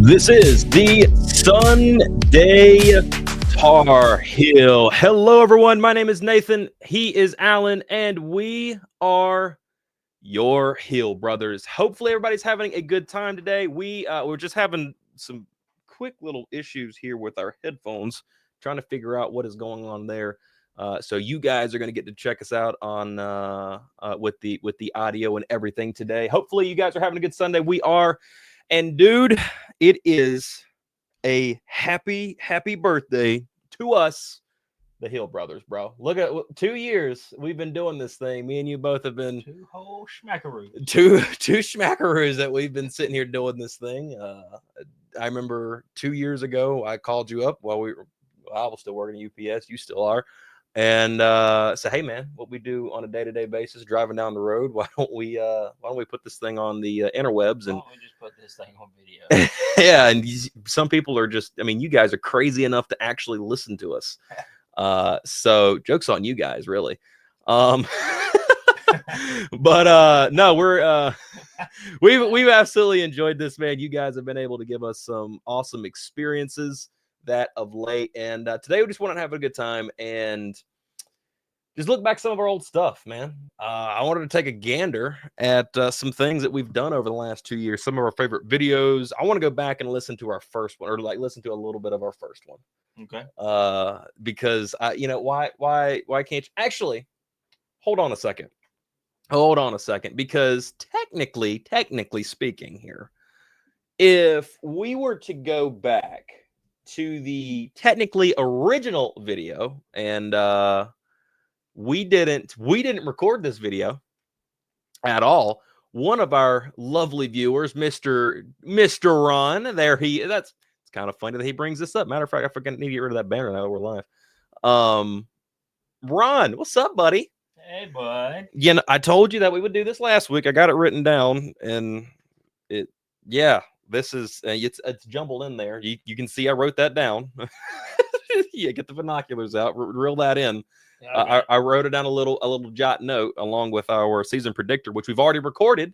This is the Sunday Tar Heel. Hello, everyone. My name is Nathan. He is Alan, and we are your Heel Brothers. Hopefully, everybody's having a good time today. We're just having some quick little issues here with our headphones, trying to figure out what is going on there. So you guys are going to get to check us out on with the audio and everything today. Hopefully, you guys are having a good Sunday. We are. And dude, it is a happy birthday to us, the Hill Brothers, bro. Look at 2 years we've been doing this thing. Me and you both have been two whole schmackaroos. Two schmackaroos that we've been sitting here doing this thing. I remember 2 years ago I called you up while I was still working at UPS. You still are. And say, hey man, what we do on a day-to-day basis, driving down the road. Why don't we put this thing on the interwebs and why don't we just put this thing on video? Yeah, and some people are just, I mean, you guys are crazy enough to actually listen to us. So joke's on you guys, really. But no, we've absolutely enjoyed this, man. You guys have been able to give us some awesome experiences that of late, and today we just want to have a good time and just look back some of our old stuff, man. I wanted to take a gander at some things that we've done over the last 2 years, some of our favorite videos. I want to go back and listen to our first one, or like listen to a little bit of our first one. Okay. Because why can't you actually hold on a second? Hold on a second, because technically speaking here, if we were to go back to the technically original video, and we didn't record this video at all. One of our lovely viewers, Mr. Ron, it's kind of funny that he brings this up. Matter of fact, I forgot to get rid of that banner now that we're live. Ron, what's up, buddy? Hey, bud. Yeah, I told you that we would do this last week. I got it written down, and this is it's jumbled in there. You can see I wrote that down. Yeah, get the binoculars out, reel that in. Yeah, okay. I wrote it down a little jot note along with our season predictor, which we've already recorded.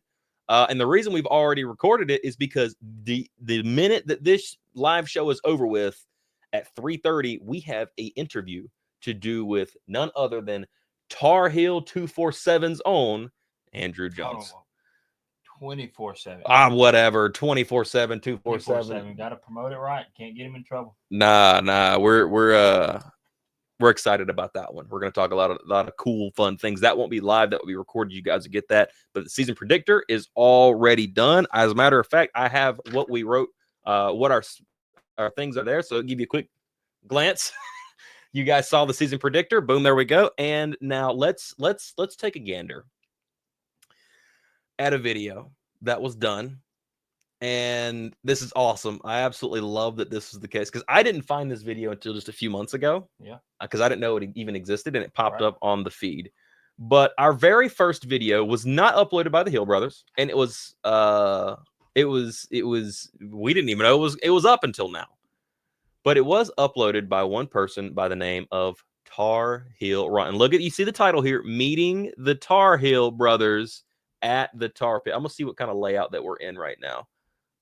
And the reason we've already recorded it is because the minute that this live show is over with at 3:30, we have an interview to do with none other than Tar Heel 247's own Andrew Jones. 24/7. Whatever. 24/7, 247. Got to promote it right. Can't get him in trouble. Nah. We're excited about that one. We're going to talk a lot of cool, fun things. That won't be live. That will be recorded. You guys will get that. But the season predictor is already done. As a matter of fact, I have what we wrote, what our things are there. So I'll give you a quick glance. You guys saw the season predictor. Boom, there we go. And now let's take a gander at a video that was done. And this is awesome. I absolutely love that this is the case, because I didn't find this video until just a few months ago. Yeah. Because I didn't know it even existed, and it popped up on the feed. But our very first video was not uploaded by the Hill Brothers, and it was we didn't even know it was up until now. But it was uploaded by one person by the name of Tar Heel Ron. And you see the title here, Meeting the Tar Heel Brothers at the Tar Pit. I'm gonna see what kind of layout that we're in right now.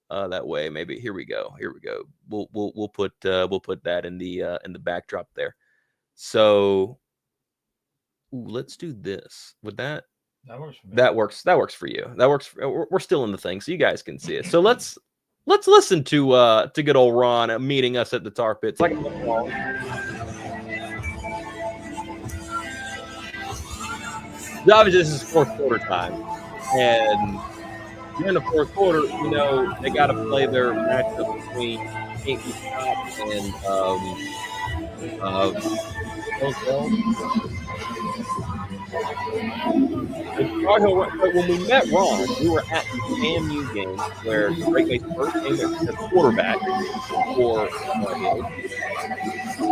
That way, maybe here we go. We'll put that in the backdrop there. So let's do this. Would that works for me. That works for you. That works. We're still in the thing, so you guys can see it. So let's listen to good old Ron meeting us at the Tar Pit. It's like obviously this is fourth quarter time, and during the fourth quarter, they got to play their matchup between Pinky Top and when we met Ron, we were at the FAMU game where Drake made the first game as quarterback for Tar,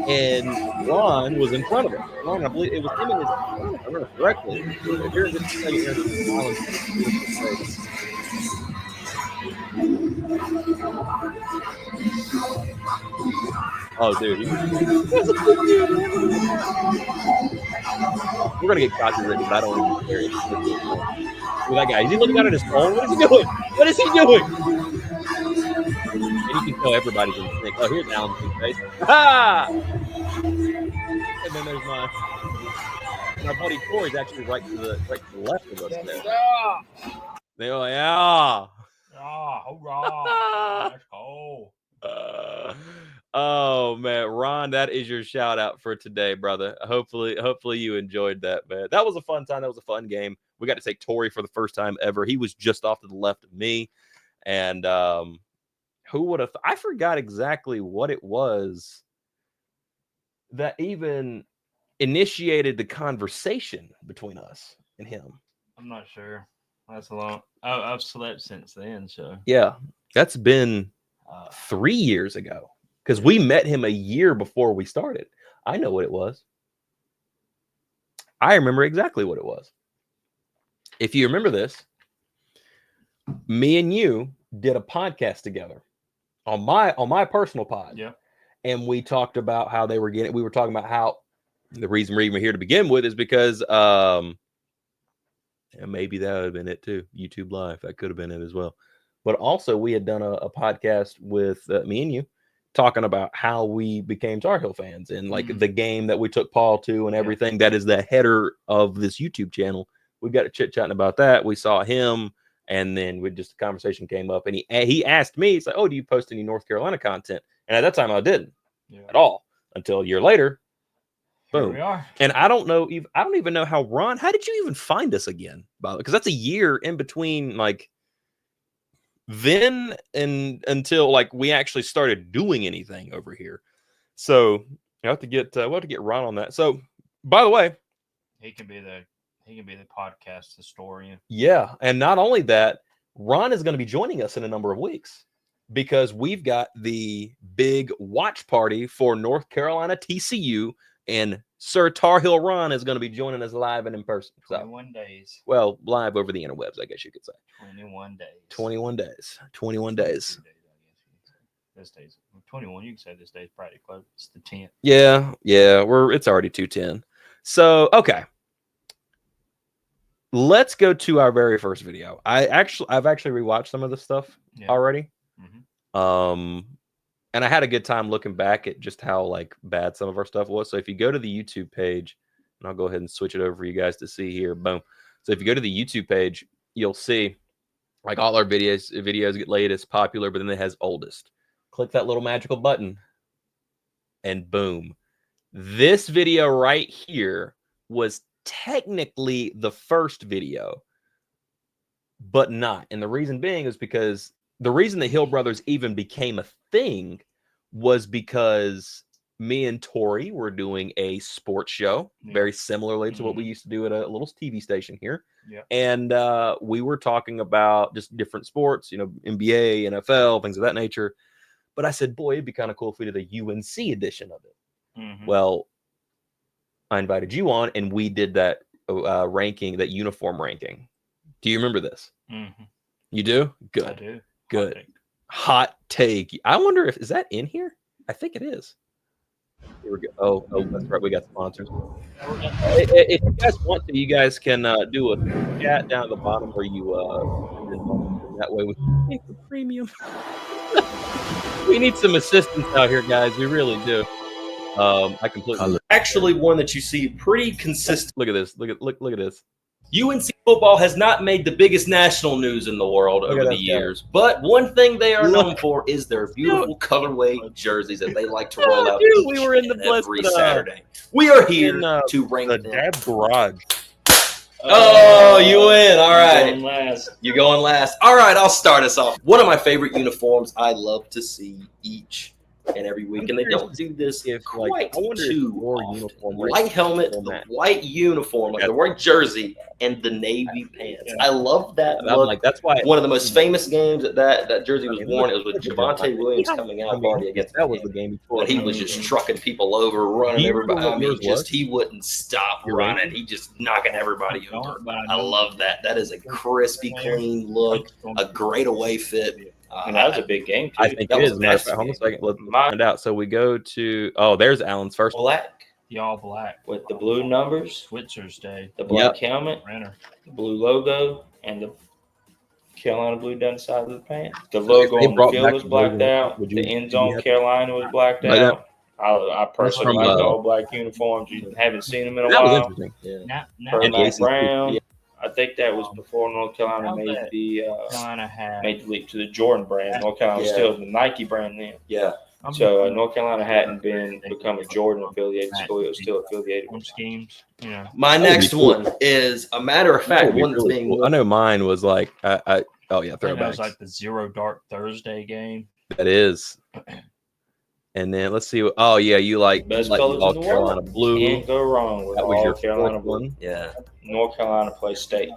and Ron was in front of him. Ron, I believe it was him and his, I remember correctly. Here in just a second, here's oh, dude. We're going to get copyrighted. I don't even care. That guy, is he looking out at his phone? What is he doing? What is he doing? And you can tell everybody's in sync. Oh, here's Alan's big face. Ha! And then there's my buddy Corey's actually right to the left of us there. They're like, yeah. Hoorah. Let's go. Oh man, Ron, that is your shout out for today, brother. Hopefully you enjoyed that, man. That was a fun time. That was a fun game. We got to take Tori for the first time ever. He was just off to the left of me, and who would have? I forgot exactly what it was that even initiated the conversation between us and him. I'm not sure. That's a long. I've slept since then, so Yeah, that's been 3 years ago because we met him a year before we started. I know what it was. I remember exactly what it was. If you remember this, me and you did a podcast together on my personal pod. yeah. And we talked about how we were talking about how the reason we're even here to begin with is because and maybe that would have been it too. YouTube Live, that could have been it as well. But also we had done a podcast with me and you talking about how we became Tar Heel fans and like the game that we took Paul to and everything. That is the header of this YouTube channel. We got to chit-chatting about that. We saw him, and then the conversation came up, and he asked me, he's like, oh, do you post any North Carolina content? And at that time I didn't at all until a year later. Boom. Here we are. And I don't even know how Ron, how did you even find us again? Because that's a year in between like then and until like we actually started doing anything over here. So we'll have to get Ron on that. So by the way, he can be the podcast historian. Yeah, and not only that, Ron is going to be joining us in a number of weeks because we've got the big watch party for North Carolina TCU, and Sir Tar Heel Ron is going to be joining us live and in person. 21 days. Well, live over the interwebs, I guess you could say. 21 days. 21 days. 21 days. This day's 21. You can say this day's probably close. It's the 10th. Yeah. It's already 2:10. So okay. Let's go to our very first video. I've actually rewatched some of this stuff already. And I had a good time looking back at just how like bad some of our stuff was. So if you go to the YouTube page, and I'll go ahead and switch it over for you guys to see here. Boom. So if you go to the YouTube page, you'll see like all our videos get latest, popular, but then it has oldest. Click that little magical button and boom. This video right here was technically the first video, but not. And the reason being is because the reason the Hill Brothers even became a thing was because me and Tori were doing a sports show, very similarly to what we used to do at a little TV station here. Yeah. And we were talking about just different sports, NBA, NFL, things of that nature. But I said, boy, it'd be kind of cool if we did a UNC edition of it. Well, I invited you on, and we did that ranking, that uniform ranking. Do you remember this? You do? Good. I do. Good. Hot take. I wonder is that in here? I think it is. Here we go. Oh, that's right. We got sponsors. If you guys want to, you guys can do a chat down at the bottom where you that way we can take the premium. We need some assistance out here, guys. We really do. I completely actually one that you see pretty consistent. Look at this. Look at this. UNC football has not made the biggest national news in the world over the years, but one thing they are known for is their beautiful colorway jerseys that they like to roll out every Saturday. We are here to rank the them. Dad Garage. Oh, you win. All right. You're going last. All right, I'll start us off. One of my favorite uniforms I love to see each and every week, and they don't do this quite too often. White helmet, the white uniform, like the white jersey, and the navy pants. I love that look. Like, that's why one of the most famous games that jersey was worn. It was with Javonte Williams coming out party against. That was the game before. He was just trucking people over, running everybody. I mean, he wouldn't stop running. He just knocking everybody over. I love that. That is a crispy, clean look, a great away fit. And that was a big game, too. I think it is. Hold on a second. Let's find out. So we go to, there's Alan's first. Black. The all black. With the blue numbers. Switzer's Day. The black helmet. Renner. The blue logo. And the Carolina blue down the side of the pants. The logo on the field was blacked out. The end zone Carolina was blacked out. I personally like the all black uniforms. You haven't seen them in a while. That was interesting. Yeah. Per And Mac ACC. Brown. Yeah. I think that was before North Carolina made the leap to the Jordan brand. North Carolina was still the Nike brand then. Yeah. So North Carolina hadn't become a Jordan affiliated school. It was still affiliated with schemes. Yeah. My next one is a matter of fact one that's being. Cool. I know mine was like throwbacks. That was like the Zero Dark Thursday game. That is. And then let's see. Oh yeah, you like best like colors in the Carolina world. blue. Can't go wrong with that was all your Carolina blue. one. Yeah. North Carolina plays state.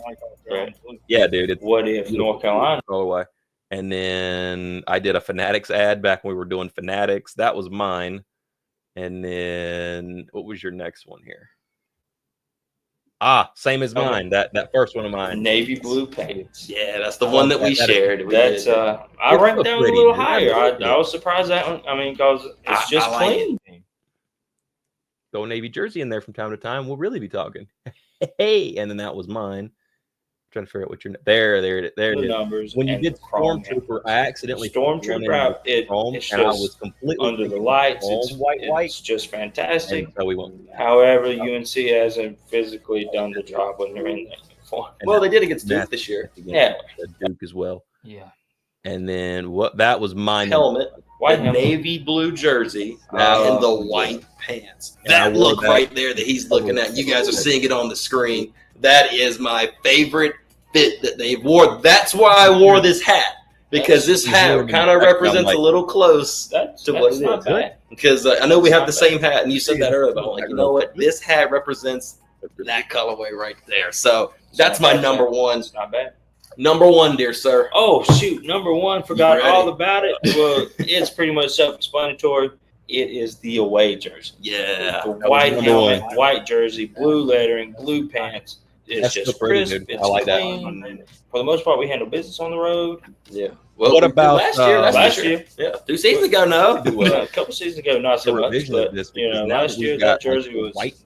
Right? Yeah, dude. It's What if North Carolina? All the way. And then I did a Fanatics ad back when we were doing Fanatics. That was mine. And then what was your next one here? Same as mine. That first one of mine. Navy blue pants. Yeah, that's the one that we shared. That's I ranked that one a little higher. I was surprised that one. I mean, because it's just clean. Throw a Navy jersey in there from time to time. We'll really be talking. Hey, and then that was mine. Trying to figure out what your there the numbers. When you did Stormtrooper, I accidentally Stormtrooper out. It's and I was completely under the lights. It's white. It's just fantastic. So we went. However, UNC hasn't physically done the job when they're in that uniform. Well, they did against Duke this year. Yeah, Duke as well. Yeah. And then that was my helmet, white navy blue jersey, and the white pants. That look right there that he's looking at. You guys are seeing it on the screen. That is my favorite fit that they wore. That's why I wore this hat, because this hat kind of represents a little close to what it is. Because I know we have the same hat, and you said that earlier, but I'm like, you know what? This hat represents that colorway right there. So that's my number one. It's not bad. Number one, dear sir. Oh, shoot. Number one. Forgot all about it. Well, it's pretty much self-explanatory. It is the away jersey. Yeah. The white helmet, white jersey, blue lettering, blue pants. It's just crisp. It's clean. That. For the most part, we handle business on the road. Yeah. Well, what about last year? Yeah. 2 seasons ago, no. A couple seasons ago, not so much. But, last year, that jersey was white,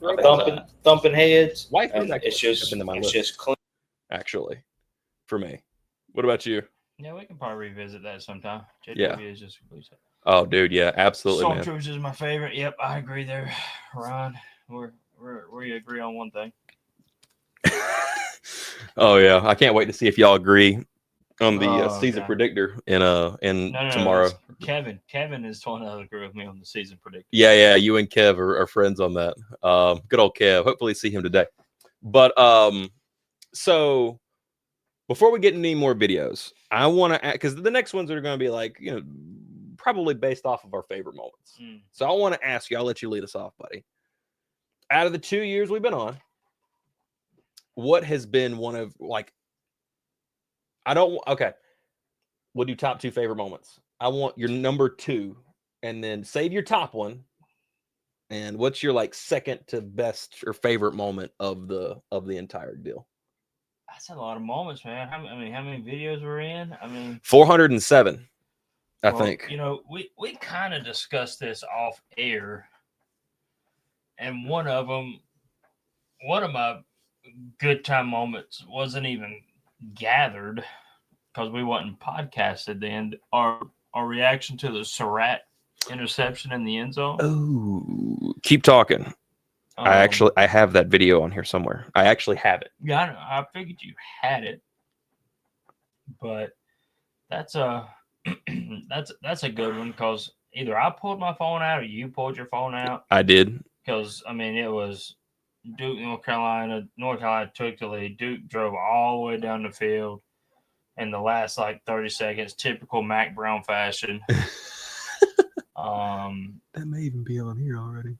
thumping heads. White it's just clean. Actually, for me. What about you? Yeah, we can probably revisit that sometime. JW is just oh, dude, yeah, absolutely. Stormtroopers is my favorite. Yep, I agree there, Ron. We agree on one thing. Oh yeah, I can't wait to see if y'all agree on the season predictor in tomorrow. Kevin is trying to agree with me on the season predictor. Yeah, you and Kev are friends on that. Good old Kev. Hopefully see him today. But so before we get into any more videos, I want to, because the next ones are going to be like, probably based off of our favorite moments. So I want to ask you, I'll let you lead us off, buddy. Out of the 2 years we've been on, what has been one of we'll do top 2 favorite moments. I want your number 2, and then save your top one. And what's your second to best or favorite moment of the entire deal? That's a lot of moments, man. How many videos we're in? 407, I think. We kind of discussed this off air, and one of my good time moments wasn't even gathered because we wasn't podcasted then. Our reaction to the Surratt interception in the end zone. Oh, keep talking. I have that video on here somewhere. I actually have it. Yeah, I figured you had it, but that's a good one because either I pulled my phone out or you pulled your phone out. I did because it was Duke, North Carolina. North Carolina took the lead. Duke drove all the way down the field in the last 30 seconds, typical Mac Brown fashion. That may even be on here already.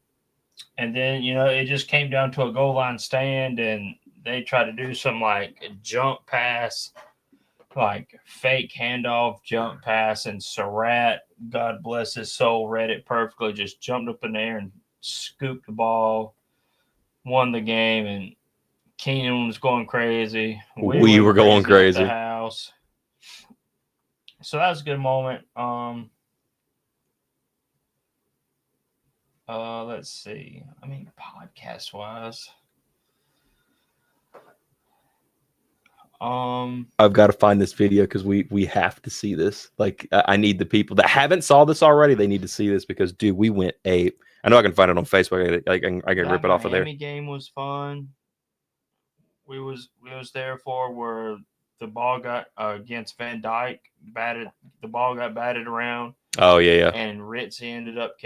And then, it just came down to a goal line stand, and they tried to do some a jump pass, fake handoff jump pass, and Surratt, God bless his soul, read it perfectly, just jumped up in the air and scooped the ball, won the game, and Keenan was going crazy. We were going crazy. At the house. So that was a good moment. Let's see. Podcast wise, I've got to find this video because we have to see this. Like, I need the people that haven't saw this already. They need to see this because, dude, we went ape. I know I can find it on Facebook. I can rip it off of there. Miami game was fun. We was there for where the ball got against Van Dyke the ball got batted around. Oh yeah. And Ritzy ended up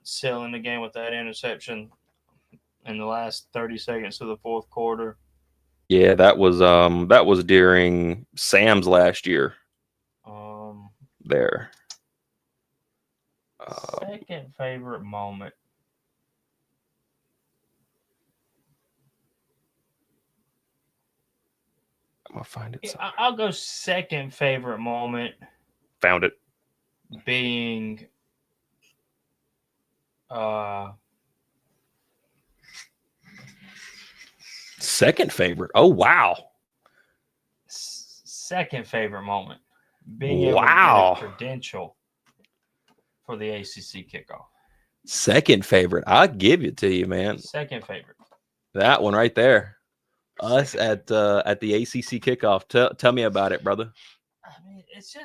sealing the game with that interception in the last 30 seconds of the fourth quarter. Yeah, that was during Sam's last year. There. Second favorite moment. I'm gonna find it. I'll go second favorite moment. Found it. Being second favorite. Oh wow. Second favorite moment. Being able to get a credential for the ACC kickoff. Second favorite. I'll give it to you, man. Second favorite. That one right there. Us at the ACC kickoff. Tell me about it, brother. I mean, it's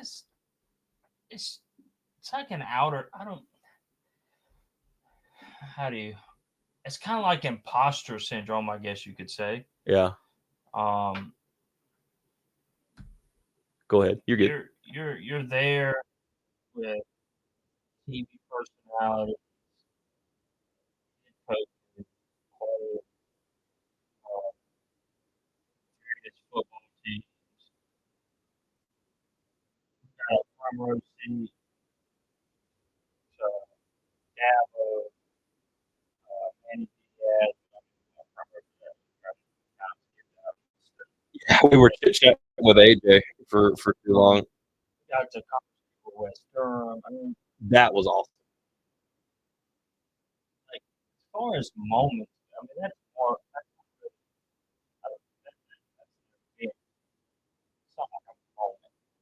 like an outer. It's kind of like imposter syndrome, I guess you could say. Yeah. Go ahead. You're good. You're there with TV personality, various football teams. Got a front row seat. Dabo, Manny Diaz. Yeah, we were chit-chatting with AJ for too long. Got to come to West Durham. I mean, that was awesome. Like, as far as moments, I mean, that's more.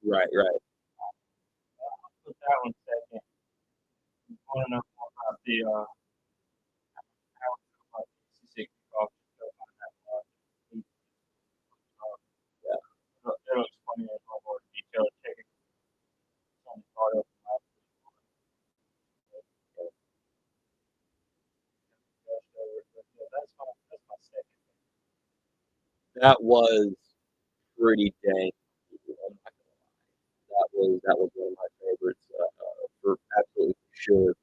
Right. I'll put that one second. You want to know more about the how ACC kickoff? It'll explain it in a little more detail. That was pretty dang. That was one of my favorites for absolutely sure.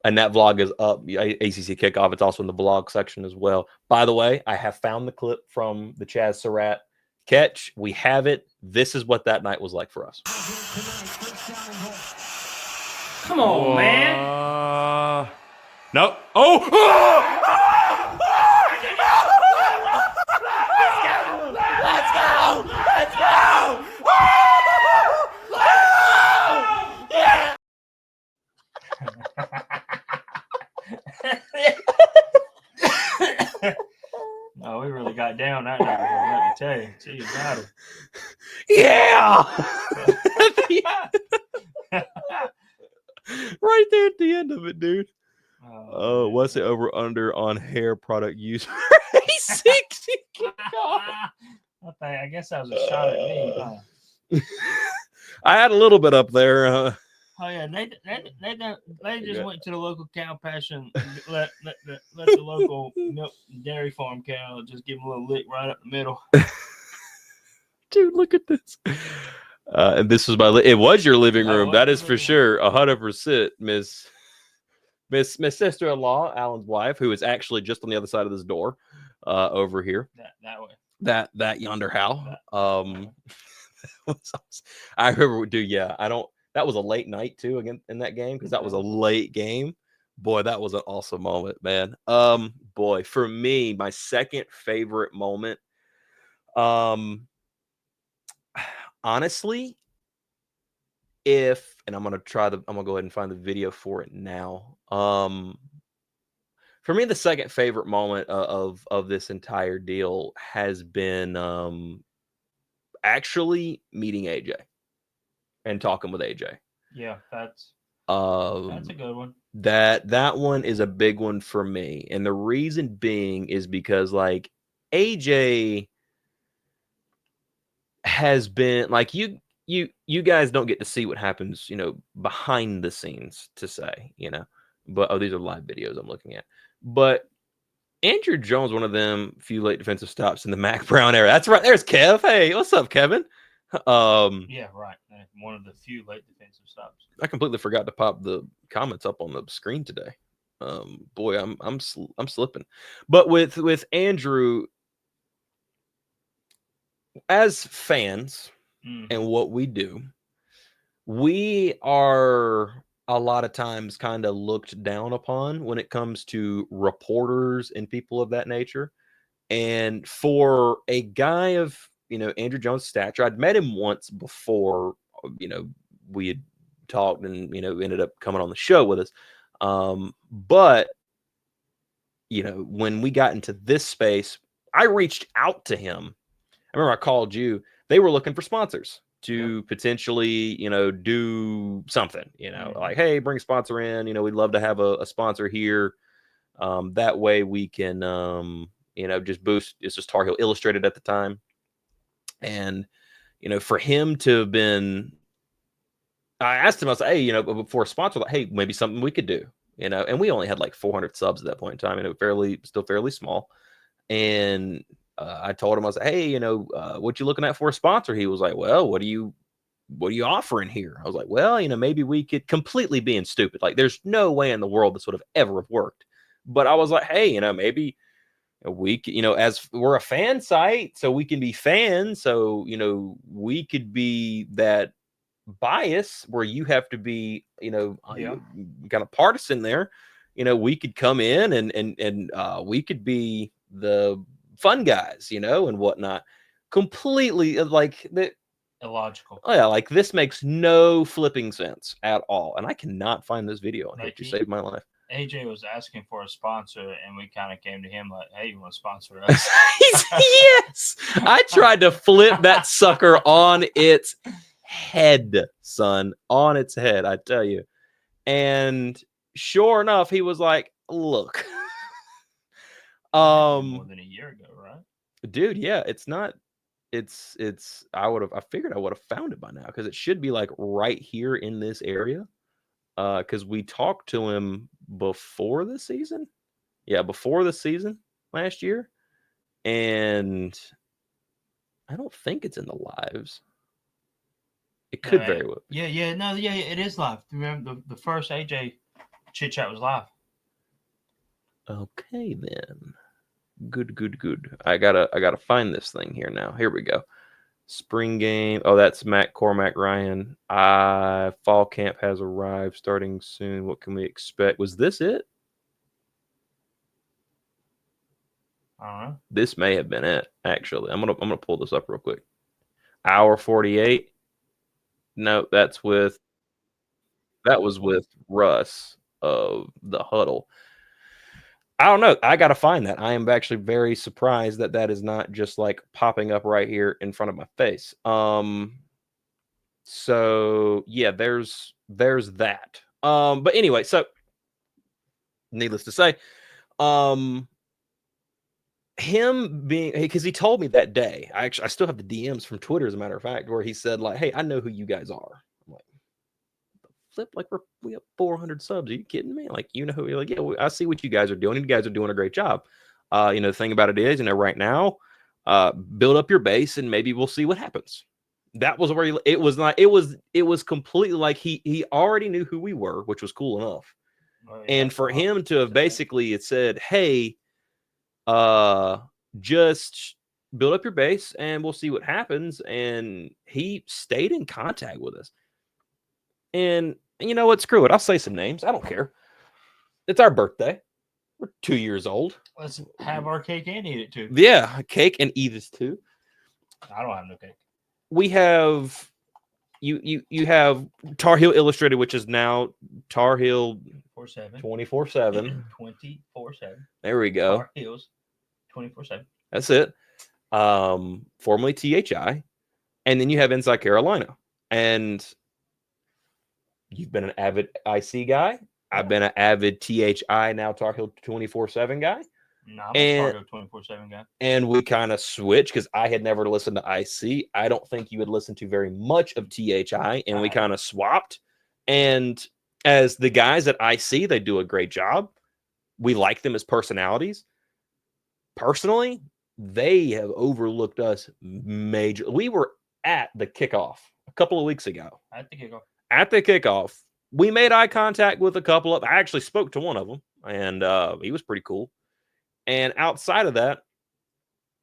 And that vlog is up. ACC kickoff. It's also in the blog section as well. By the way, I have found the clip from the Chaz Surratt catch. We have it. This is what that night was like for us. Come on, man. No. Oh! Let's go! Yeah! No, we really got down that night. Let me tell you. Gee, you got it. Yeah! Right there at the end of it, dude. Oh, what's it over under on hair product use? 60. I guess that was a shot at me. Huh? I had a little bit up there. Oh yeah, they just went to the local cow patch and let the local milk dairy farm cow just give them a little lick right up the middle. Dude, look at this. And this was it was your living room. That is for sure. 100%, Miss sister-in-law, Alan's wife, who is actually just on the other side of this door, over here. That way. That yonder how. I remember, dude. Yeah, that was a late night too again in that game because that was a late game. Boy, that was an awesome moment, man. Boy, for me, my second favorite moment. Honestly, and I'm gonna go ahead and find the video for it now. For me, the second favorite moment of this entire deal has been actually meeting AJ and talking with AJ. Yeah, that's a good one. That one is a big one for me, and the reason being is because, like, AJ has been like you guys don't get to see what happens, behind the scenes to say, but these are live videos I'm looking at. But Andrew Jones, one of them few late defensive stops in the Mac Brown era. That's right. There's Kev. Hey, what's up, Kevin? Yeah, right. One of the few late defensive stops. I completely forgot to pop the comments up on the screen today. Boy, I'm slipping. But with Andrew, as fans and what we do, we are a lot of times kind of looked down upon when it comes to reporters and people of that nature. And for a guy of, Andrew Jones' stature, I'd met him once before, we had talked and, ended up coming on the show with us. But, when we got into this space, I reached out to him. I remember I called you. They were looking for sponsors to potentially, do something, like, hey, bring a sponsor in. We'd love to have a sponsor here. That way we can, just boost. It's just Tar Heel Illustrated at the time. And, for him to have been, I asked him, I was like, hey, before a sponsor, like, hey, maybe something we could do, and we only had like 400 subs at that point in time, and still fairly small. And I told him, I was like, hey, what you looking at for a sponsor? He was like, well, what are you offering here? I was like, well, maybe we could, completely being stupid. Like, there's no way in the world this would have ever have worked. But I was like, hey, maybe we could, as we're a fan site, so we can be fans. So, we could be that bias where you have to be, kind of partisan there. We could come in and we could be the fun guys, and whatnot. Completely like that. Illogical. Oh yeah, like this makes no flipping sense at all. And I cannot find this video on here to save my life. AJ was asking for a sponsor, and we kind of came to him like, hey, you want to sponsor us? Yes. I tried to flip that sucker on its head, son. On its head, I tell you. And sure enough, he was like, look. More than a year ago, right? Dude, yeah, it's not. It's I figured I would have found it by now, because it should be like right here in this area. Because we talked to him before the season. Yeah, before the season last year. And I don't think it's in the lives. It could very well. Yeah, it is live. Remember the first AJ chit chat was live. Okay, then. Good. I gotta find this thing here now. Here we go. Spring game. Oh, that's Matt Cormac Ryan. Fall camp has arrived, starting soon. What can we expect? Was this it? I don't know. This may have been it, actually. I'm gonna pull this up real quick. Hour 48. No, that was with Russ of the Huddle. I don't know. I got to find that. I am actually very surprised that is not just like popping up right here in front of my face. So yeah, there's that. But anyway, so needless to say, him being, because he told me that day, I still have the DMs from Twitter, as a matter of fact, where he said like, hey, I know who you guys are. I'm like, flip, like we have 400 subs. Are you kidding me? Like, who you're like, yeah, I see what you guys are doing. You guys are doing a great job. The thing about it is, right now, build up your base and maybe we'll see what happens. That was where it was completely like he already knew who we were, which was cool enough. Oh, yeah, and for him to have basically it said, hey, just build up your base and we'll see what happens. And he stayed in contact with us. And you know what? Screw it. I'll say some names. I don't care. It's our birthday. We're 2 years old. Let's have our cake and eat it too. Yeah, cake and eat it too. I don't have no cake. We have you have Tar Heel Illustrated, which is now Tar Heel 24/7. 24/7. 24/7. There we go. Tar Heels 24/7. That's it. Formerly THI, and then you have Inside Carolina, and you've been an avid IC guy. I've been an avid THI, now Tar Heel 24/7 guy. No, I'm a Fargo 24/7 guy. And we kind of switched because I had never listened to IC. I don't think you had listened to very much of THI, and we kind of swapped. And as the guys at IC, they do a great job. We like them as personalities. Personally, they have overlooked us major. We were at the kickoff a couple of weeks ago. At the kickoff, we made eye contact with a couple of. I actually spoke to one of them, and he was pretty cool. And outside of that,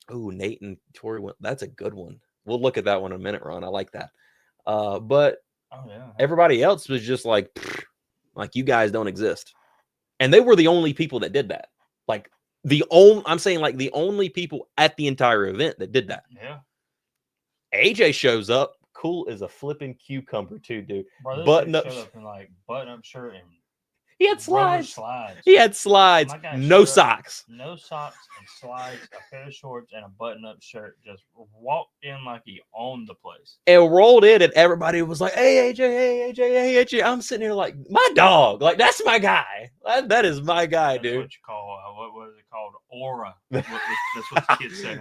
oh, Nate and Tori went. That's a good one. We'll look at that one in a minute, Ron. I like that. But everybody else was just like you guys don't exist, and they were the only people that did that. Like I'm saying like the only people at the entire event that did that. Yeah. AJ shows up, cool as a flipping cucumber too, dude. Button-up showed up in like button-up shirt and he had slides. He had slides. No socks. No socks and slides, a pair of shorts, and a button-up shirt. Just walked in like he owned the place. And rolled in, and everybody was like, "Hey AJ, hey AJ, hey AJ." I'm sitting here like, my dog, like that's my guy. That is my guy, that's dude. What you call what was it called? Aura. That's what the kids say.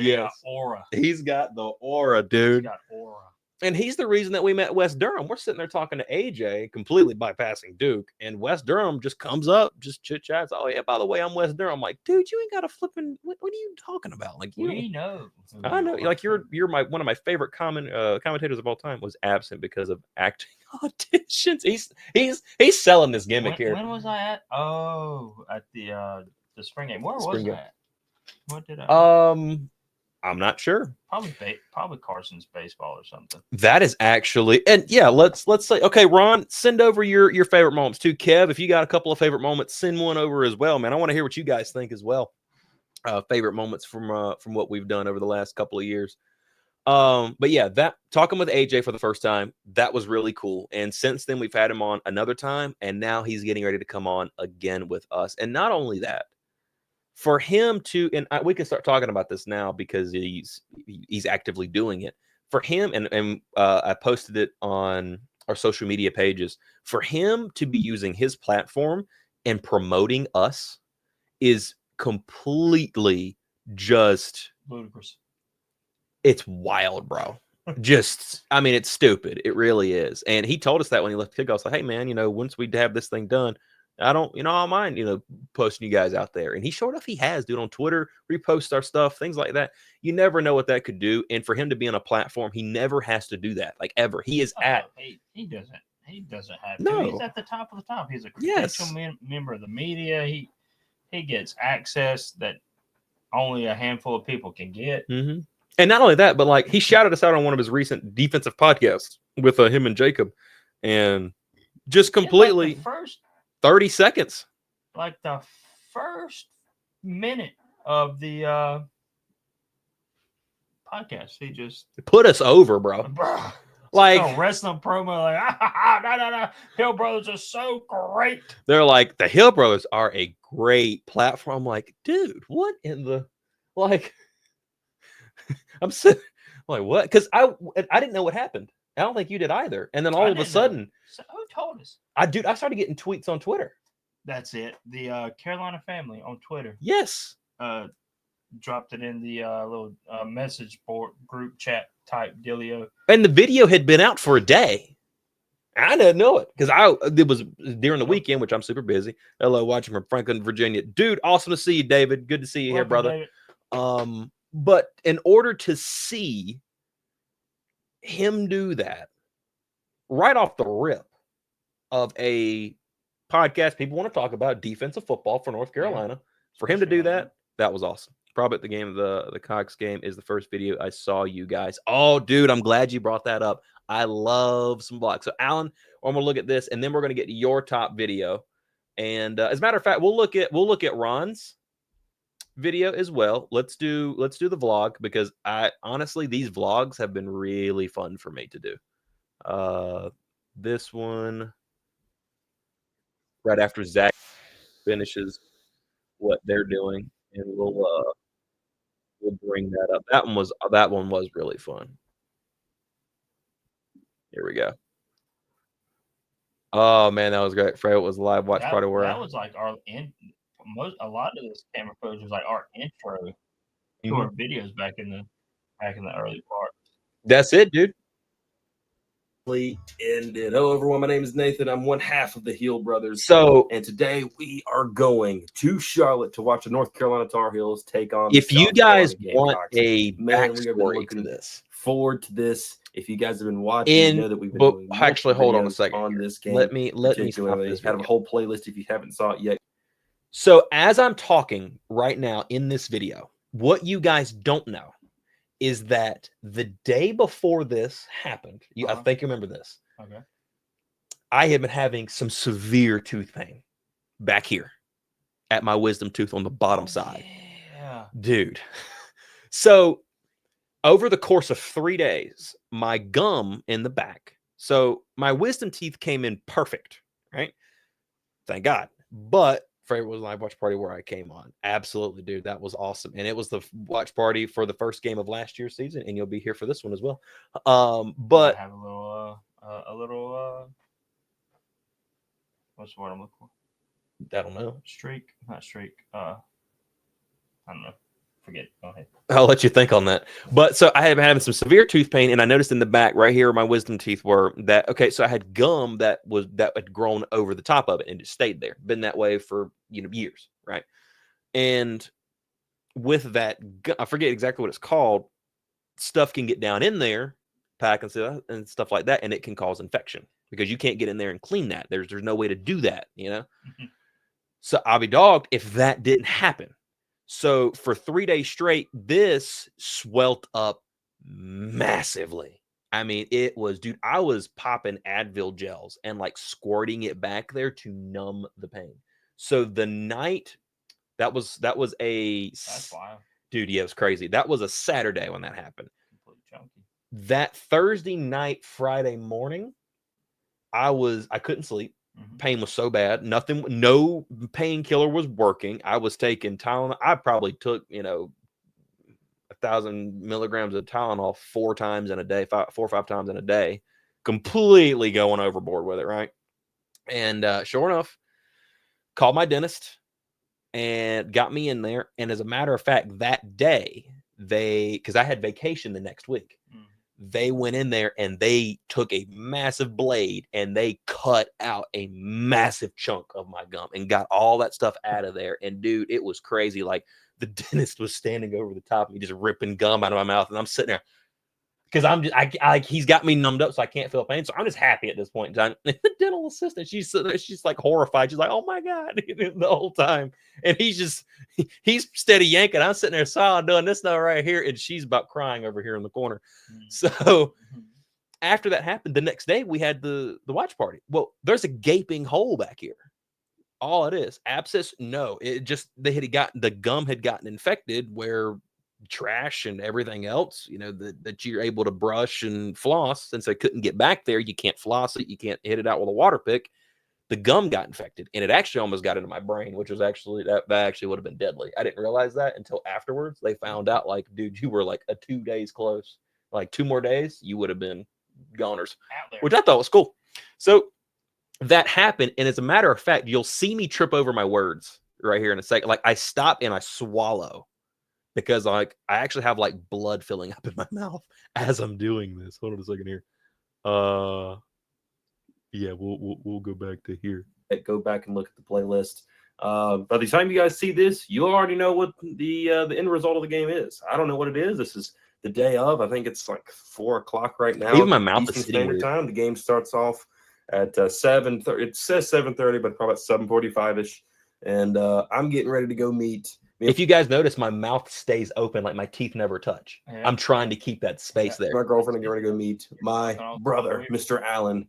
Yes. Aura. He's got the aura, dude. He's got aura. And he's the reason that we met Wes Durham. We're sitting there talking to AJ, completely bypassing Duke, and Wes Durham just comes up, just chit chats. Oh yeah, by the way, I'm Wes Durham. I'm like, dude, you ain't got a flipping. What are you talking about? Like, we know. I know. Like you're one of my favorite commentators of all time. Was absent because of acting auditions. He's selling this gimmick here. When was I at? Oh, at the spring game. Where was I at? What did I? I'm not sure. Probably Carson's baseball or something. That is actually, and yeah, let's say, okay, Ron, send over your favorite moments too. Kev, if you got a couple of favorite moments, send one over as well, man. I want to hear what you guys think as well. Favorite moments from what we've done over the last couple of years. But yeah, that talking with AJ for the first time, that was really cool. And since then, we've had him on another time, and now he's getting ready to come on again with us. And not only that, for him to, and we can start talking about this now because he's actively doing it. For him, and I posted it on our social media pages, for him to be using his platform and promoting us is completely just ludicrous. It's wild, bro. I mean, it's stupid. It really is. And he told us that when he left the kickoff. I was like, hey, man, once we have this thing done, I don't mind, posting you guys out there. And he showed enough he has, dude, on Twitter, repost our stuff, things like that. You never know what that could do. And for him to be on a platform, he never has to do that, like ever. He is he doesn't have to. No. He's at the top of the top. He's a credential member of the media. He gets access that only a handful of people can get. Mm-hmm. And not only that, but like he shouted us out on one of his recent defensive podcasts with him and Jacob, and just completely like the first 30 seconds, like the first minute of the podcast, he just put us over, bro. Like wrestling promo, like no, Hill Brothers are so great. They're like, the Hill Brothers are a great platform. I'm like, dude, what in the like? I'm sitting like, what? Because I didn't know what happened. I don't think you did either. And then all of a sudden, who told us? I started getting tweets on Twitter. That's it. The Carolina family on Twitter. Yes. Dropped it in the little message board group chat type dealio. And the video had been out for a day. I didn't know it because it was during the weekend, which I'm super busy. Hello, watching from Franklin, Virginia. Dude, awesome to see you, David. Good to see you here, brother. David. But in order to see him do that right off the rip of a podcast, people want to talk about defensive football for North Carolina. For him to do that, that was awesome. Probably at the game of the Cox game is the first video I saw you guys. Oh, dude, I'm glad you brought that up. I love some blocks. So, Alan, I'm gonna look at this, and then we're gonna get your top video. And as a matter of fact, we'll look at Ron's video as well. Let's do the vlog because I honestly these vlogs have been really fun for me to do. This one right after Zach finishes what they're doing, and we'll bring that up. That one was really fun. Here we go. Oh man, that was great. Fred was live watch party where that was like a lot of this camera footage was like our intro to our videos back in the early part. That's it, dude. Ended. Hello, everyone. My name is Nathan. I'm one half of the Heel Brothers. And today we are going to Charlotte to watch the North Carolina Tar Heels take on. If you guys want a backstory to this, forward to this. If you guys have been watching, you know that we've been doing actually hold on a second on this game. Let me stop this. Have a whole playlist if you haven't saw it yet. So as I'm talking right now in this video, what you guys don't know is that the day before this happened, I think you remember this. Okay. I have been having some severe tooth pain back here at my wisdom tooth on the bottom side. Yeah. Dude. So over the course of 3 days, my gum in the back. So my wisdom teeth came in perfect, right? Thank God. But Favorite was live watch party where I came on. Absolutely, dude. That was awesome. And it was the watch party for the first game of last year's season. And you'll be here for this one as well. But I have a little what's the word I'm looking for? I don't know. Streak. Not streak. I don't know. Forget. Go ahead. I'll let you think on that. But so I have been having some severe tooth pain, and I noticed in the back right here where my wisdom teeth were that so I had gum that had grown over the top of it and it stayed there. Been that way for years, right? And with that, I forget exactly what it's called. Stuff can get down in there, pack and stuff like that, and it can cause infection because you can't get in there and clean that. There's no way to do that, So I'll be dogged if that didn't happen. So for 3 days straight, this swelled up massively. I mean, it was, dude, I was popping Advil gels and like squirting it back there to numb the pain. So the night that was That's wild. Dude, yeah, it was crazy. That was a Saturday when that happened. Completely chunky. That Thursday night, Friday morning, I couldn't sleep. Pain was so bad. No painkiller was working. I was taking Tylenol. I probably took, 1,000 milligrams of Tylenol 4 times in a day, 4 or 5 times in a day, completely going overboard with it. Right. And sure enough, called my dentist and got me in there. And as a matter of fact, that day because I had vacation the next week. They went in there and they took a massive blade and they cut out a massive chunk of my gum and got all that stuff out of there. And dude, it was crazy. Like the dentist was standing over the top of me, just ripping gum out of my mouth. And I'm sitting there because he's got me numbed up so I can't feel pain. So I'm just happy at this point in time. And the dental assistant, she's like horrified. She's like, oh my God, the whole time. And he's steady yanking. I'm sitting there silent doing this now right here. And she's about crying over here in the corner. So after that happened, the next day we had the watch party. Well, there's a gaping hole back here. All it is. Abscess? No. It just the gum had gotten infected where trash and everything else, that you're able to brush and floss, since I couldn't get back there, you can't floss it, you can't hit it out with a water pick. The gum got infected and it actually almost got into my brain, which was actually that actually would have been deadly. I didn't realize that until afterwards. They found out, like, dude, you were like 2 days close, like 2 more days, you would have been goners, which I thought was cool. So that happened. And as a matter of fact, you'll see me trip over my words right here in a second. Like I stop and I swallow, because I actually have like blood filling up in my mouth as I'm doing this. Hold on a second here. Yeah, we'll go back to here. Go back and look at the playlist. By the time you guys see this, you already know what the end result of the game is. I don't know what it is. This is the day of. I think it's like 4 o'clock right now. Even my mouth Eastern is sitting Standard Time. The game starts off at 7:30. It says 7:30, but probably 7:45ish. And I'm getting ready to go meet. If you guys notice, my mouth stays open, like my teeth never touch. Yeah. I'm trying to keep that space there. My girlfriend and get ready to go meet my brother, Mr. Allen,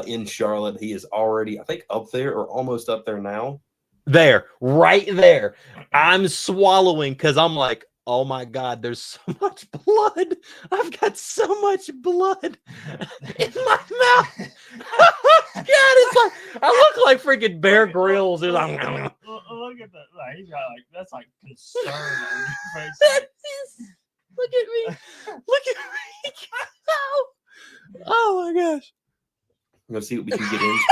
in Charlotte. He is already, I think, up there or almost up there now. There, right there. I'm swallowing because I'm like, oh my God, there's so much blood. I've got so much blood in my mouth. God, it's like I look like freaking Bear Grylls. Like, look at that. Like, he's got like that's like concern on your face. Look at me. Look at me. Oh my gosh. I'm gonna see what we can get into.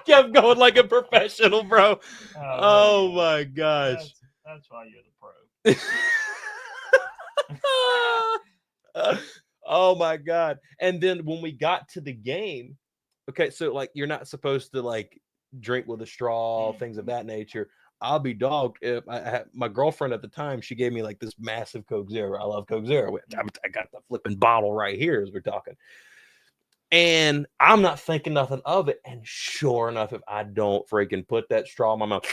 kept going like a professional, bro. Oh my gosh. That's why you're the pro. Oh my God. And then when we got to the game, okay, so like you're not supposed to like drink with a straw, things of that nature. I'll be dogged if my girlfriend at the time, she gave me like this massive Coke Zero. I love Coke Zero. I got the flipping bottle right here as we're talking. And I'm not thinking nothing of it. And sure enough, if I don't freaking put that straw in my mouth,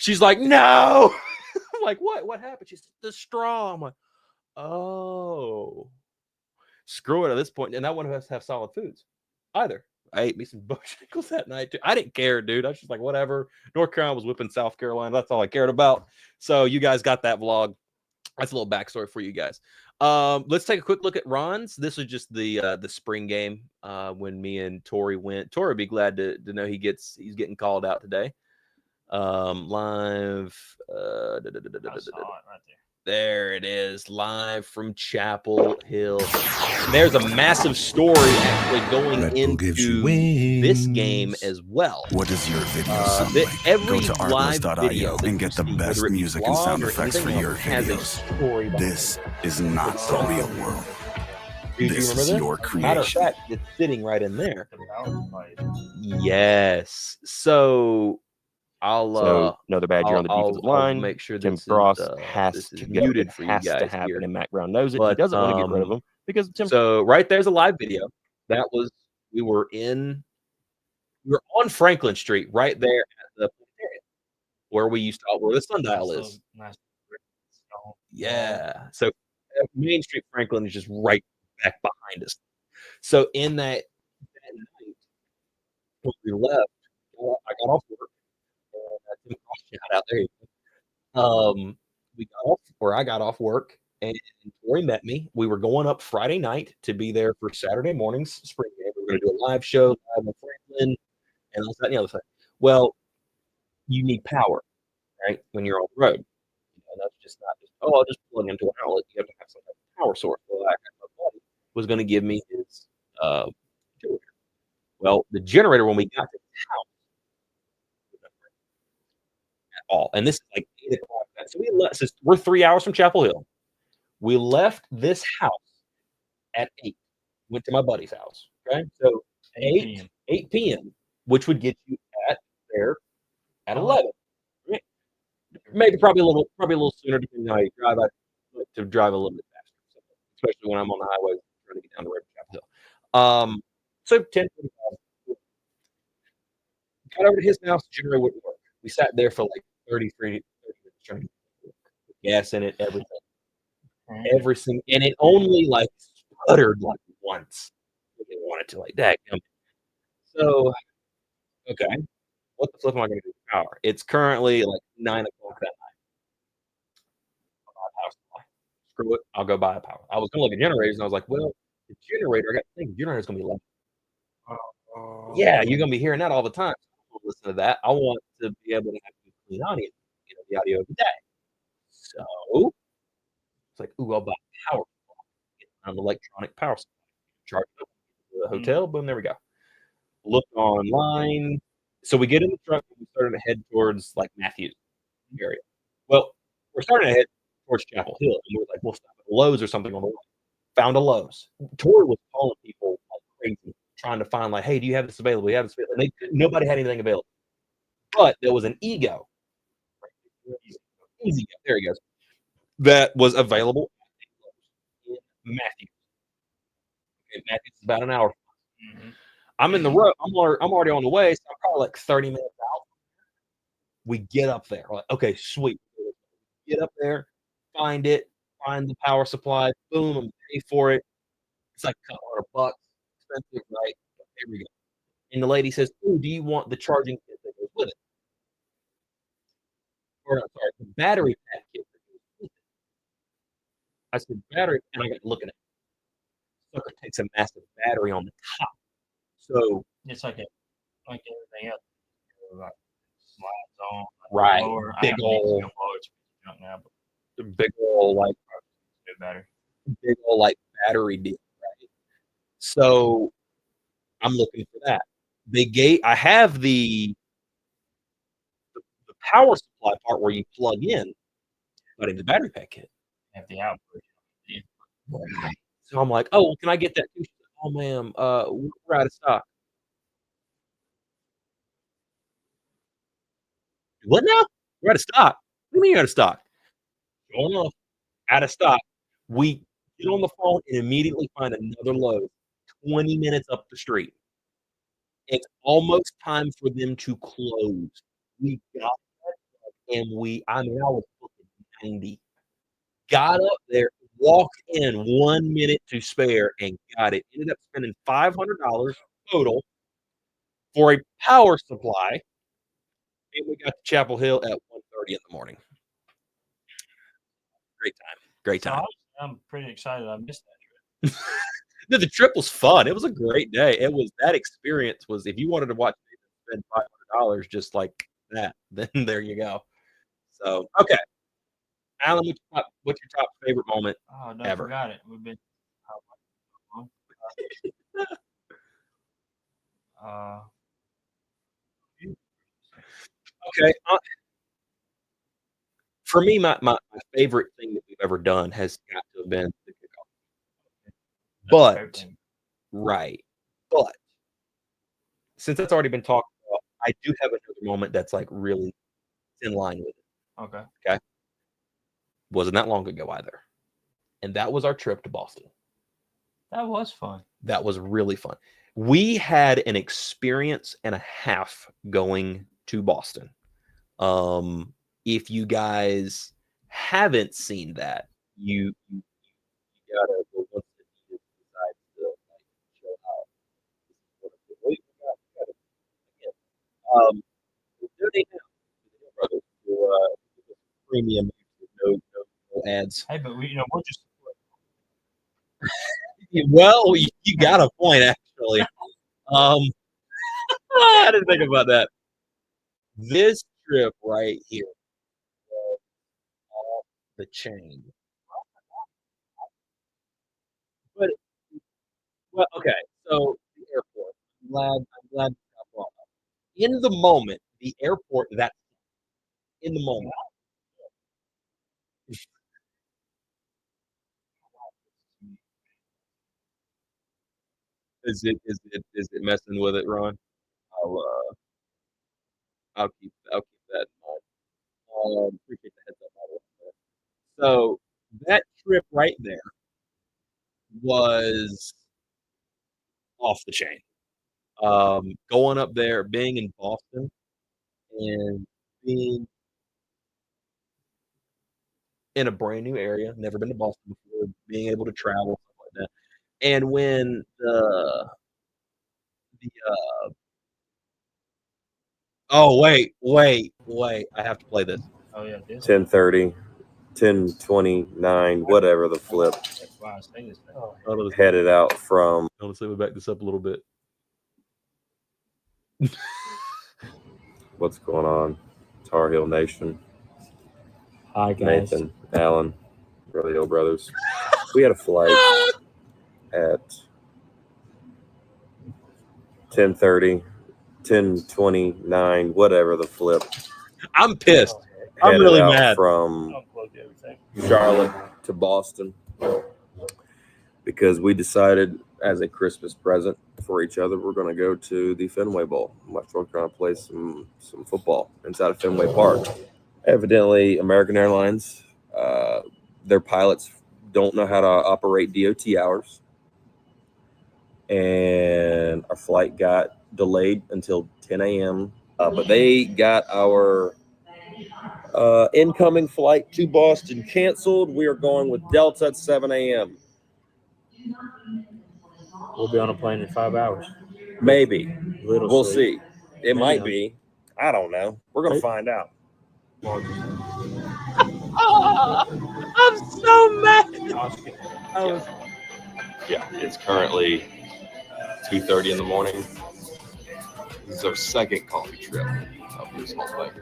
she's like, no. I'm like, what? What happened? She's the straw. I'm like, oh, screw it at this point. And I want to have solid foods either. I ate me some Bojangles that night too. I didn't care, dude. I was just like, whatever. North Carolina was whipping South Carolina. That's all I cared about. So you guys got that vlog. That's a little backstory for you guys. Let's take a quick look at Ron's. This was just the spring game when me and Tori went. Tori would be glad to know he's getting called out today. Live. I saw it right there. There it is, live from Chapel Hill. There's a massive story actually going into this game as well. What does your video sound like? Every Go to artlist.io and get the best music and sound effects for your videos. This is not the real world. This is your creation. Matter of fact, it's sitting right in there. Yes. So I'll another bad year on the defensive line. Make sure Tim this Cross is, has this to is get muted it for you has guys to happen, here. and Matt Brown knows it. But, he doesn't want to get rid of him because Tim. So right there's a live video. That was we were on Franklin Street, right there at the area where we used to where the sundial is. Nice. Yeah. So Main Street Franklin is just right back behind us. So in that night when we left, I got off work. Out there. We got off where I got off work, and Tori met me. We were going up Friday night to be there for Saturday morning's spring game. We were going to do a live show live in Franklin, and all that and the other thing. Well, you need power, right? When you're on the road, that's just not just I'll just plug into an outlet. You have to have some type of power source. Well, my buddy was going to give me his generator. Well, the generator when we got to the house. All. And this is like 8 o'clock. So we're 3 hours from Chapel Hill. We left this house at 8. Went to my buddy's house. Okay. So 8 p.m., which would get you there at 11. Right? Maybe probably a little sooner depending on how you drive. I like to drive a little bit faster, especially when I'm on the highway trying to get down the road to Chapel Hill. So 10:45. Got over to his house, the generator wouldn't work. We sat there for like 30 minutes trying to get gas in it, everything. Everything. And it only like sputtered like once. We didn't want it to like that. So, okay. What the flip am I going to do with power? It's currently like 9 o'clock that night. I'll buy a power supply. Screw it. I'll go buy a power. I was going to look at generators and I was like, well, the generator, I got to think the generator's going to be loud. Yeah, you're going to be hearing that all the time. Listen to that. I want to be able to have clean audio, the audio every day. So it's like, ooh, I'll buy a power supply. Get an electronic power supply. Charge it up to the hotel. Boom, there we go. Look online. So we get in the truck and we started to head towards like Matthews area. Well, we're starting to head towards Chapel Hill, and we're like, we'll stop at Lowe's or something on the way. Found a Lowe's. Tori was calling people like crazy, trying to find like, hey, do you have this available? You have this available? And nobody had anything available. But there was an Ego. Easy, there he goes. That was available in Matthews. Okay, Matthews is about an hour. Mm-hmm. I'm in the road. I'm already on the way, so I'm probably like 30 minutes out. We get up there. We're like, okay, sweet. Get up there, find the power supply. Boom, and pay for it. It's like a couple $100, expensive, right? But there we go. And the lady says, "Oh, do you want the charging kit that goes with it?" Or I'm sorry, the battery pack kit that goes with it. I said, battery, and I got looking at it. Sucker takes a massive battery on the top. So it's like everything else. Like slides on. Right. Lower. Big old now, but big old like battery. Big old like battery deal, right? So I'm looking for that. I have the power supply part where you plug in, but in the battery pack kit. Have the output. Right. So I'm like, oh, can I get that? Oh, ma'am, we're out of stock. What now? We're out of stock. What do you mean you're out of stock? Sure enough, out of stock. We get on the phone and immediately find another load 20 minutes up the street. It's almost time for them to close. We got that, and I was fucking 90. Got up there, walked in 1 minute to spare, and got it. Ended up spending $500 total for a power supply, and we got to Chapel Hill at 1:30 in the morning. Great time. So I'm pretty excited I missed that trip. No, the trip was fun. It was a great day. That experience was, if you wanted to watch me spend $500 just like that, then there you go. So, okay. Alan, what's your top favorite moment ever? Forgot it. We've been okay. For me, my favorite thing that we've ever done has got to have been the kickoff. But but since that's already been talked about, I do have another moment that's like really in line with it. Okay. Wasn't that long ago either. And that was our trip to Boston. That was fun. That was really fun. We had an experience and a half going to Boston. If you guys haven't seen that, you gotta go once the decides to show out. Donate now, brothers, to premium, no ads. Hey, but we'll just. Well, you got a point, actually. I didn't think about that. This trip right here was off the chain. But okay, so the airport. I'm glad you got brought up. In the moment, the airport in the moment. Is it messing with it, Ron? I'll keep that in mind. Appreciate the heads up, by the way. So that trip right there was off the chain. Going up there, being in Boston, and being in a brand new area, never been to Boston before, being able to travel, stuff like that. And when oh wait, I have to play this. Oh yeah, 10:30, 10:29, whatever the flip. That's why I say this. Headed out from. Let's see, we back this up a little bit. What's going on, Tar Heel Nation? Hi guys. Nathan, Alan, Rodeo Brothers. We had a flight at 10:30, 10:29, whatever the flip. I'm pissed. I'm really mad. From Charlotte to Boston because we decided as a Christmas present for each other, we're going to go to the Fenway Bowl. We're going to play some football inside of Fenway Park. Evidently, American Airlines, their pilots don't know how to operate DOT hours. And our flight got delayed until 10 a.m. But they got our incoming flight to Boston canceled. We are going with Delta at 7 a.m. We'll be on a plane in 5 hours. Maybe. We'll see. It might be. I don't know. We're going to find out. I'm so mad. Yeah, it's currently 2:30 in the morning. This is our second coffee trip of this whole thing.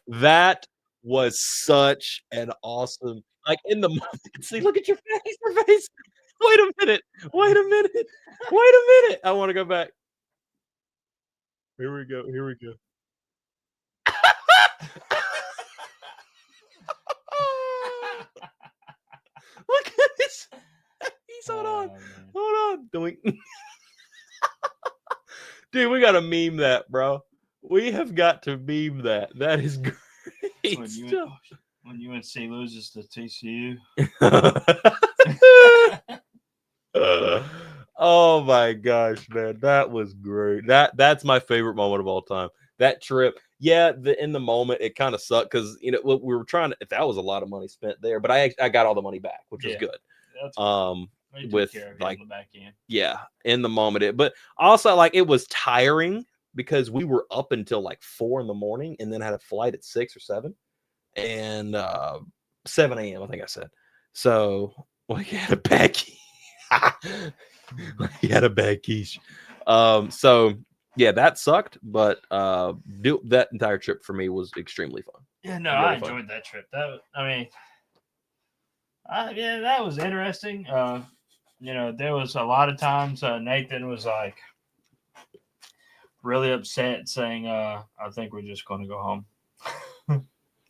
That was such an awesome. like in the moment. See, look at your face. Your face. Wait a minute. Wait a minute. Wait a minute. I want to go back. Here we go. Here we go. Look at this. He's hold on. Hold on. Doink. Dude, we gotta meme that, bro. We have got to meme that. That is great. When UNC loses to TCU. Oh my gosh, man. That was great. That's my favorite moment of all time. That trip. Yeah, in the moment it kind of sucked because we were trying to, if that was a lot of money spent there, but I got all the money back, which was good. With like the back end. Yeah, in the moment but also like it was tiring because we were up until like 4 a.m. and then had a flight at 6 or 7 and 7 a.m. I think I said. So we had a bad key. We had a bad quiche. So yeah, that sucked, but that entire trip for me was extremely fun. Yeah, no, really I enjoyed that trip. That was interesting. There was a lot of times Nathan was like really upset, saying, "I think we're just going to go home."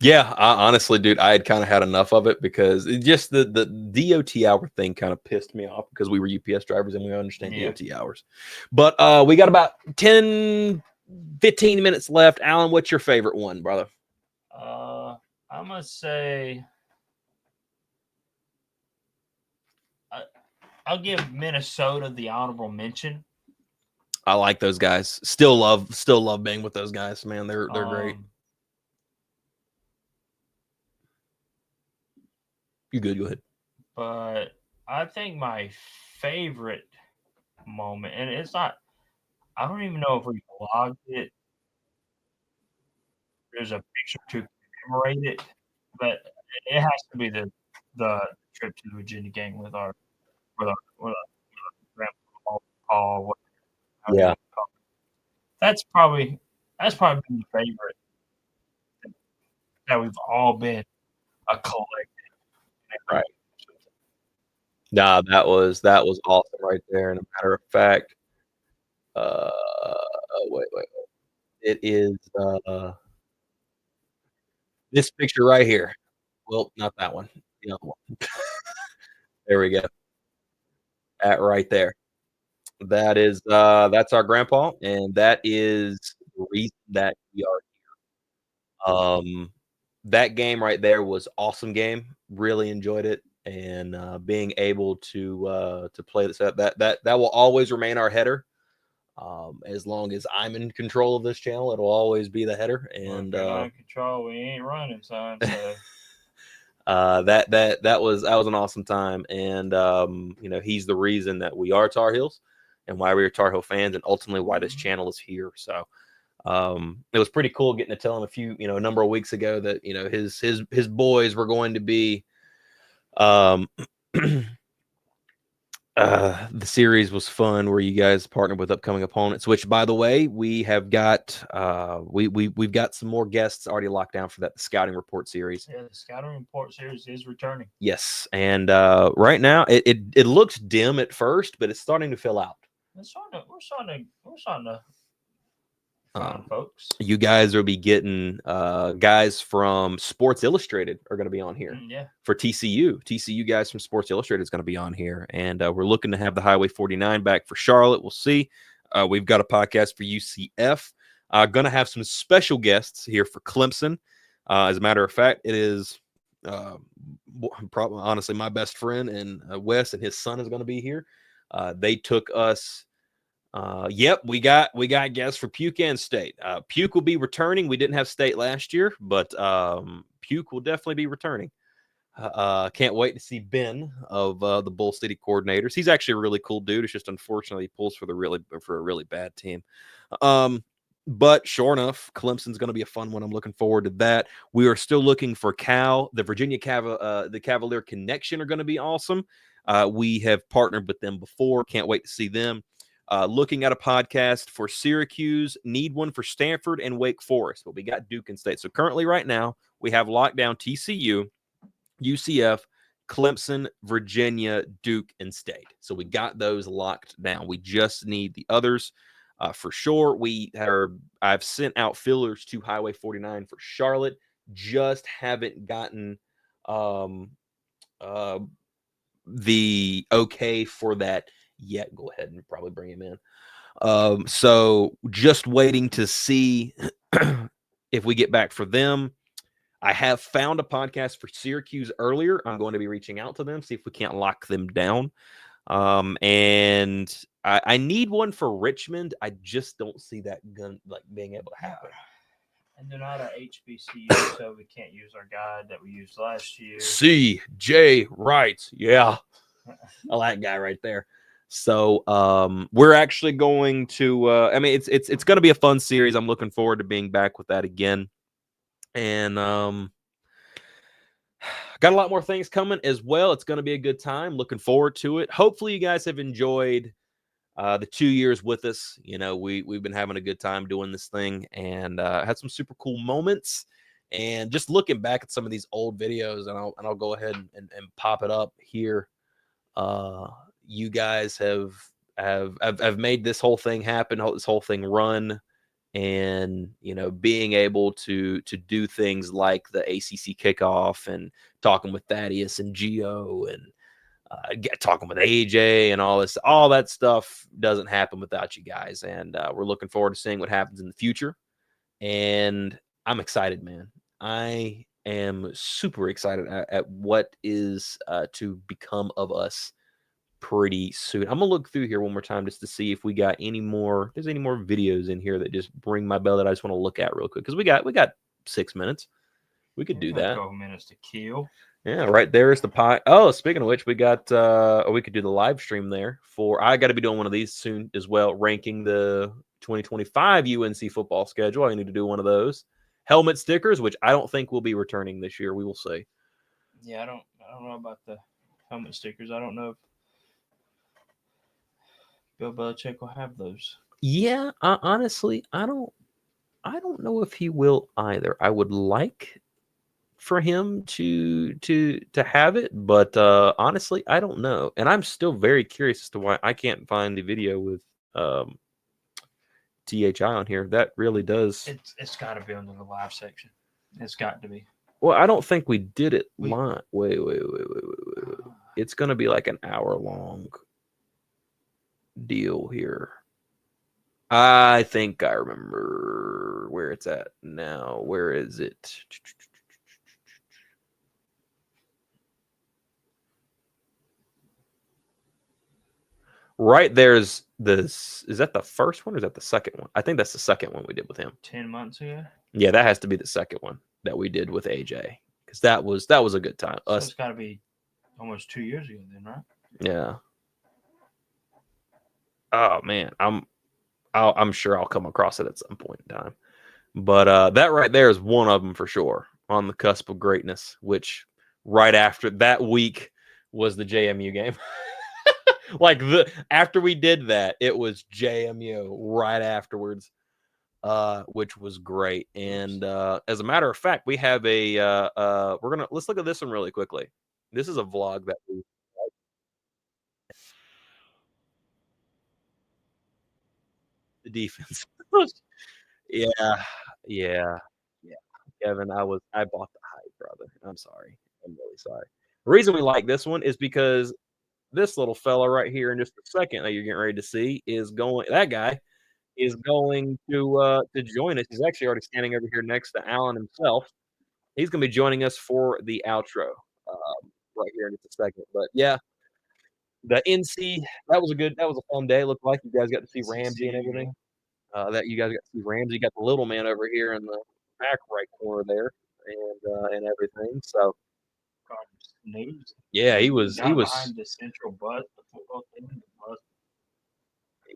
Yeah, honestly, dude, I had kind of had enough of it because just the DOT hour thing kind of pissed me off because we were UPS drivers and we understand DOT hours. But we got about 10, 15 minutes left. Alan, what's your favorite one, brother? I must say, I'll give Minnesota the honorable mention. I like those guys. Still love being with those guys, man. They're great. You good? Go ahead. But I think my favorite moment, and it's not, I don't even know if we vlogged it. There's a picture to commemorate it, but it has to be the trip to the Virginia game with our grandpa Paul. Yeah, that's probably been the favorite that we've all been a collective. Right. Nah, that was awesome right there. And a matter of fact, wait. It is this picture right here. Well, not that one. The other one. There we go. That right there. That is that's our grandpa, and that is the reason that we are here. That game right there was awesome game. Really enjoyed it, and being able to play this that will always remain our header. As long as I'm in control of this channel, it'll always be the header. And in control, we ain't running, son. So. That was an awesome time, and he's the reason that we are Tar Heels, and why we are Tar Heel fans, and ultimately why this channel is here. So it was pretty cool getting to tell him a number of weeks ago that his boys were going to be the series was fun where you guys partnered with upcoming opponents, which by the way, we have got we've got some more guests already locked down for that scouting report series. Yeah, the scouting report series is returning. Yes, and right now it looks dim at first, but it's starting to fill out. We're starting to folks. You guys will be getting guys from Sports Illustrated are going to be on here. For TCU guys from Sports Illustrated is going to be on here, and we're looking to have the Highway 49 back for Charlotte. We'll see. We've got a podcast for UCF. Going to have some special guests here for Clemson. As a matter of fact, it is probably honestly my best friend, and Wes and his son is going to be here. They took us. Yep, we got guests for Puke and State. Puke will be returning. We didn't have State last year, but Puke will definitely be returning. Can't wait to see Ben of the Bull City coordinators. He's actually a really cool dude. It's just unfortunately he pulls for a really bad team. But sure enough, Clemson's going to be a fun one. I'm looking forward to that. We are still looking for Cal. The Virginia the Cavalier Connection are going to be awesome. We have partnered with them before. Can't wait to see them. Looking at a podcast for Syracuse, need one for Stanford and Wake Forest, but we got Duke and State. So currently right now we have locked down TCU, UCF, Clemson, Virginia, Duke, and State. So we got those locked down. We just need the others for sure. I've sent out fillers to Highway 49 for Charlotte. Just haven't gotten the okay for that yet. Go ahead and probably bring him in. So just waiting to see if we get back for them. I have found a podcast for Syracuse earlier. I'm going to be reaching out to them, see if we can't lock them down. And I need one for Richmond. I just don't see that being able to happen. And they're not a HBCU, so we can't use our guide that we used last year. C.J. Wright. Yeah. I like that guy right there. So we're actually going to it's going to be a fun series. I'm looking forward to being back with that again. And got a lot more things coming as well. It's going to be a good time. Looking forward to it. Hopefully you guys have enjoyed the 2 years with us. You know, we've been having a good time doing this thing and had some super cool moments. And just looking back at some of these old videos, and I'll go ahead and pop it up here. You guys have made this whole thing happen, this whole thing run. And, you know, being able to do things like the ACC kickoff and talking with Thaddeus and Gio and talking with AJ and all that stuff doesn't happen without you guys. And we're looking forward to seeing what happens in the future. And I'm excited, man. I am super excited at what is to become of us pretty soon. I'm gonna look through here one more time just to see if we got any more. There's any more videos in here that just ring my bell that I just want to look at real quick because we got 6 minutes. We could do that. 12 minutes to kill. Yeah, right there is the pie. Oh, speaking of which, we got we could do the live stream there for. I got to be doing one of these soon as well, ranking the 2025 UNC football schedule. I need to do one of those helmet stickers, which I don't think will be returning this year. We will see. Yeah, I don't know about the helmet stickers. I don't know if Bill Belichick will have those. Yeah, honestly, I don't know if he will either. I would like for him to have it, but honestly, I don't know. And I'm still very curious as to why I can't find the video with THI on here. That really does. It's got to be under the live section. It's got to be. Well, I don't think we did it live. Wait. It's going to be like an hour long deal here. I think I remember where it's at now. Where is it? Right there's this. Is that the first one or is that the second one? I think that's the second one we did with him. 10 months ago? Yeah, that has to be the second one that we did with AJ. Because that was a good time. So it's got to be almost 2 years ago then, right? Yeah. Oh man, I'm sure I'll come across it at some point in time. But that right there is one of them for sure, on the cusp of greatness, which right after that week was the JMU game. Like after we did that, it was JMU right afterwards, which was great. And as a matter of fact, we have let's look at this one really quickly. This is a vlog that we the defense. Yeah. Kevin, I bought the hype, brother. I'm sorry. I'm really sorry. The reason we like this one is because this little fella right here in just a second that you're getting ready to see that guy is going to join us. He's actually already standing over here next to Alan himself. He's going to be joining us for the outro right here in just a second. But yeah, the NC, that was a fun day. It looked like you guys got to see Ramsey and everything. That you guys got to see Ramsey. You got the little man over here in the back right corner there, and everything. So yeah, he was behind the central bus, the football team. The bus.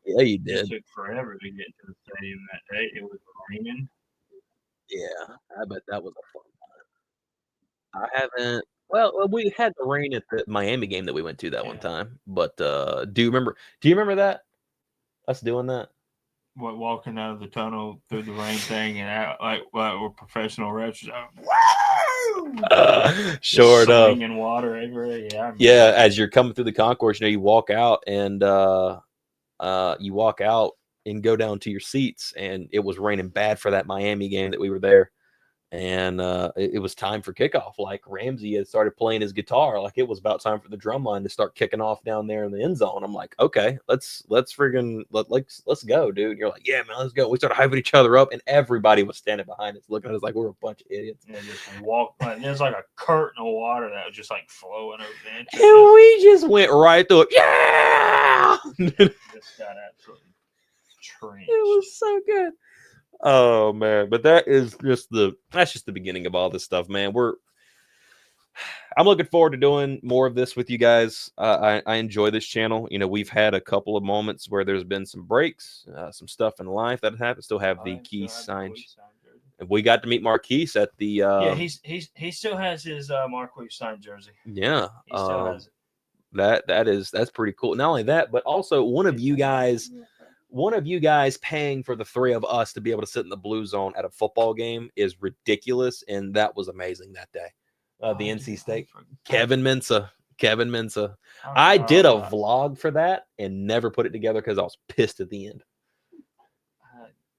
Yeah, you did. It took forever to get to the stadium that day. It was raining. Yeah, I bet that was a fun time. I haven't. Well, we had the rain at the Miami game that we went to that one time. But do you remember that? Us doing that? What, walking out of the tunnel through the rain thing and out like we're professional refs. Sure enough. Swinging water everywhere. Yeah. Yeah. As you're coming through the concourse, you walk out and go down to your seats, and it was raining bad for that Miami game that we were there. And it was time for kickoff. Like Ramsey had started playing his guitar. Like it was about time for the drum line to start kicking off down there in the end zone. I'm like, okay, let's go, dude. You're like, yeah, man, let's go. We started hyping each other up, and everybody was standing behind us, looking at us like we were a bunch of idiots. And just walked. There's like a curtain of water that was just like flowing over the entrance. And we just went right through it. Yeah, just got absolutely trenched. It was so good. Oh man, but that's just the beginning of all this stuff, man. I'm looking forward to doing more of this with you guys. I enjoy this channel. We've had a couple of moments where there's been some breaks, some stuff in life that happened. Still have the Keys signed. And we got to meet Marquise at the. He still has his Marquise signed jersey. Yeah, he still has it. That's pretty cool. Not only that, but also one of you guys paying for the three of us to be able to sit in the blue zone at a football game is ridiculous, and that was amazing that day. The NC State, Kevin Mensah. I did a vlog for that and never put it together because I was pissed at the end.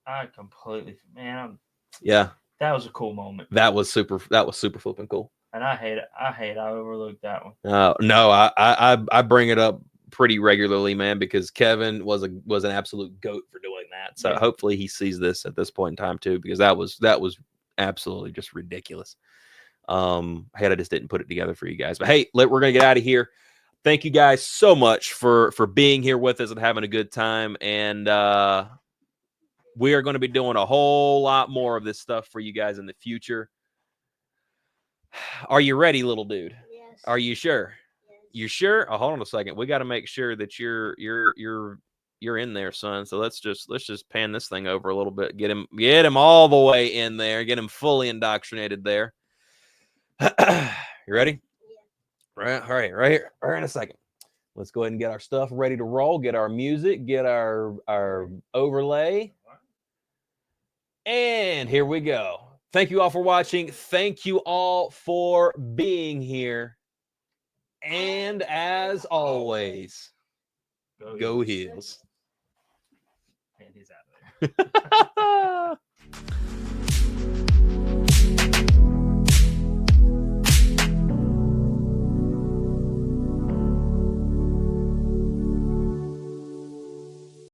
I completely, man. Yeah, that was a cool moment. That was super flipping cool. And I hate I overlooked that one. No, I bring it up pretty regularly, man, because Kevin was an absolute goat for doing that. So hopefully he sees this at this point in time too, because that was absolutely just ridiculous. I just didn't put it together for you guys. But hey, we're gonna get out of here. Thank you guys so much for being here with us and having a good time. And we are going to be doing a whole lot more of this stuff for you guys in the future. Are you ready, little dude? Yes. Are you sure? Yes. You sure? Oh, hold on a second. We got to make sure that you're in there, son. So let's just pan this thing over a little bit. Get him all the way in there. Get him fully indoctrinated there. You ready? Yeah. Right. All right. Right here. All right. In a second. Let's go ahead and get our stuff ready to roll. Get our music. Get our overlay. And here we go. Thank you all for watching. Thank you all for being here. And as always, go Heels. And he's out of there.